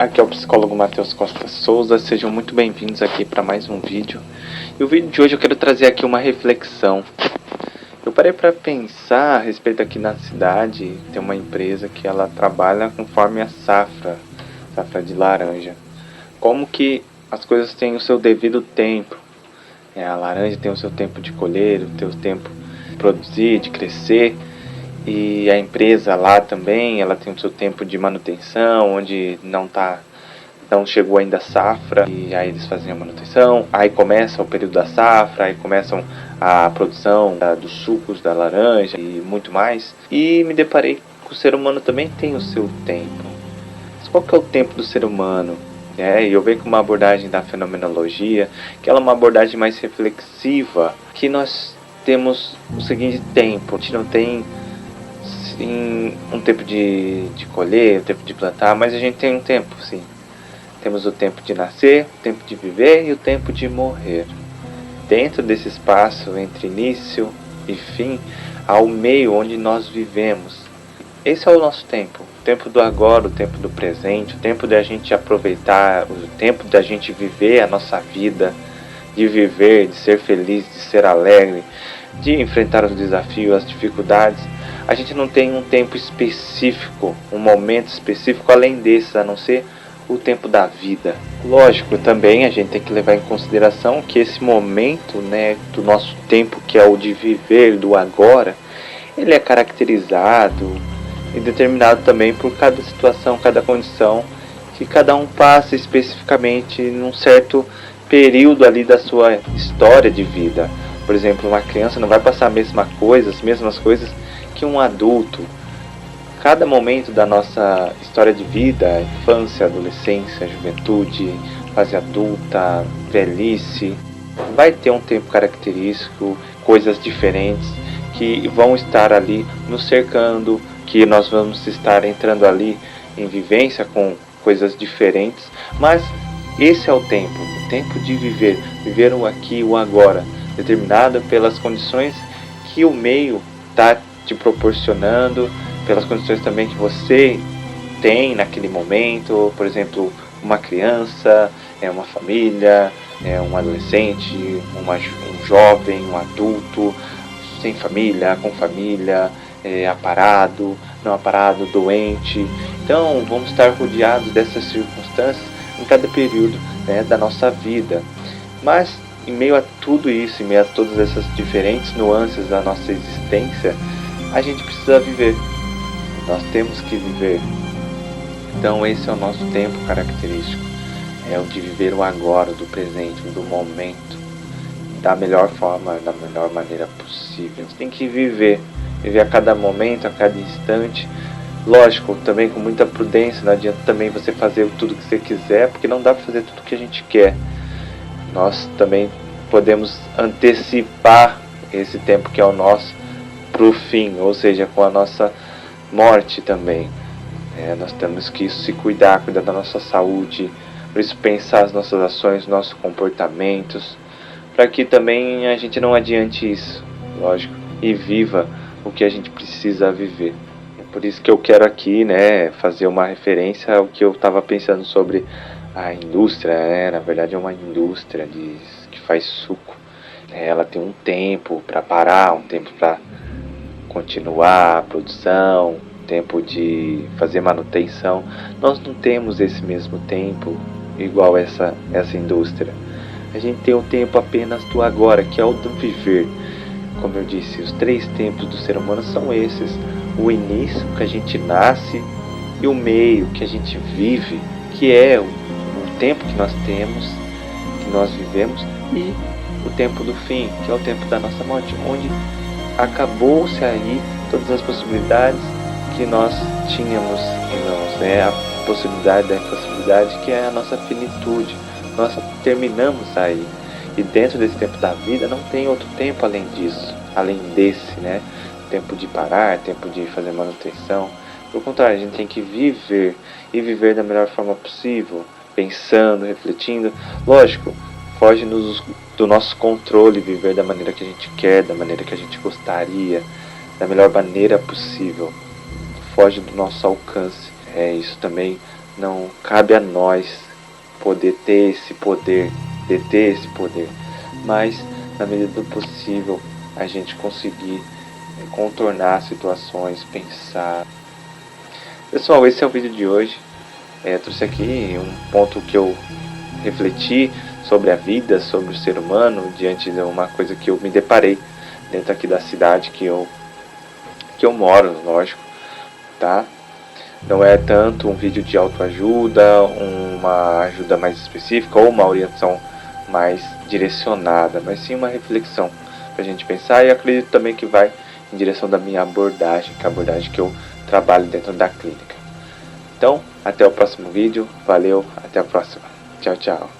Aqui é o psicólogo Matheus Costa Souza, sejam muito bem-vindos aqui para mais um vídeo. E o vídeo de hoje eu quero trazer aqui uma reflexão. Eu parei para pensar a respeito aqui na cidade, tem uma empresa que ela trabalha conforme a safra de laranja. Como que as coisas têm o seu devido tempo. A laranja tem o seu tempo de colher, o seu tempo de produzir, de crescer. E a empresa lá também, ela tem o seu tempo de manutenção, onde não chegou ainda a safra, e aí eles fazem a manutenção, aí começa o período da safra, aí começam a produção dos sucos da laranja e muito mais. E me deparei que o ser humano também tem o seu tempo. Mas qual que é o tempo do ser humano? E eu venho com uma abordagem da fenomenologia, que ela é uma abordagem mais reflexiva, que nós temos o seguinte tempo: a gente não tem um tempo de colher, um tempo de plantar, mas a gente tem um tempo, sim. Temos o tempo de nascer, o tempo de viver e o tempo de morrer. Dentro desse espaço entre início e fim, há o meio onde nós vivemos. Esse é o nosso tempo. O tempo do agora, o tempo do presente, o tempo de a gente aproveitar, o tempo de a gente viver a nossa vida, de viver, de ser feliz, de ser alegre, de enfrentar os desafios, as dificuldades. A gente não tem um tempo específico, um momento específico além desses, a não ser o tempo da vida. Lógico, também a gente tem que levar em consideração que esse momento, do nosso tempo, que é o de viver, do agora, ele é caracterizado e determinado também por cada situação, cada condição que cada um passa especificamente num certo período ali da sua história de vida. Por exemplo, uma criança não vai passar as mesmas coisas que um adulto. Cada momento da nossa história de vida, infância, adolescência, juventude, fase adulta, velhice, vai ter um tempo característico, coisas diferentes que vão estar ali nos cercando, que nós vamos estar entrando ali em vivência com coisas diferentes, mas esse é o tempo de viver o aqui e o agora, determinado pelas condições que o meio está te proporcionando, pelas condições também que você tem naquele momento. Por exemplo, uma criança, uma família, um adolescente, um jovem, um adulto, sem família, com família, aparado, não aparado, doente. Então vamos estar rodeados dessas circunstâncias em cada período da nossa vida. Mas em meio a tudo isso, em meio a todas essas diferentes nuances da nossa existência, a gente precisa viver. Nós temos que viver. Então esse é o nosso tempo característico. É o de viver o agora, do presente, do momento, da melhor forma, da melhor maneira possível. Você tem que viver a cada momento, a cada instante. Lógico, também com muita prudência. Não adianta também você fazer tudo que você quiser, porque não dá para fazer tudo que a gente quer. Nós também podemos antecipar esse tempo que é o nosso para o fim, ou seja, com a nossa morte também. Nós temos que se cuidar da nossa saúde, por isso pensar as nossas ações, nossos comportamentos, para que também a gente não adiante isso, lógico, e viva o que a gente precisa viver. É por isso que eu quero aqui, fazer uma referência ao que eu estava pensando sobre a indústria, na verdade é uma indústria que faz suco. Ela tem um tempo para parar, um tempo para continuar a produção, tempo de fazer manutenção. Nós não temos esse mesmo tempo igual essa indústria. A gente tem o tempo apenas do agora, que é o do viver. Como eu disse, os 3 tempos do ser humano são esses: o início, que a gente nasce, e o meio, que a gente vive, que é o tempo que nós temos, que nós vivemos, e o tempo do fim, que é o tempo da nossa morte, onde acabou-se aí todas as possibilidades que nós tínhamos em nós, a possibilidade da impossibilidade, que é a nossa finitude. Nós terminamos aí, e dentro desse tempo da vida não tem outro tempo além disso, além desse, tempo de parar, tempo de fazer manutenção. Pelo contrário, a gente tem que viver, e viver da melhor forma possível, pensando, refletindo. Lógico, foge do nosso controle viver da maneira que a gente quer, da maneira que a gente gostaria, da melhor maneira possível. Foge do nosso alcance. Isso também Não cabe a nós poder ter esse poder, deter esse poder, mas na medida do possível a gente conseguir contornar situações, pensar. Pessoal, esse é o vídeo de hoje. Trouxe aqui um ponto que eu refleti sobre a vida, sobre o ser humano, diante de uma coisa que eu me deparei dentro aqui da cidade que eu moro, lógico, tá? Não é tanto um vídeo de autoajuda, uma ajuda mais específica ou uma orientação mais direcionada, mas sim uma reflexão pra gente pensar, e acredito também que vai em direção da minha abordagem, que é a abordagem que eu trabalho dentro da clínica. Então, até o próximo vídeo, valeu, até a próxima, tchau, tchau.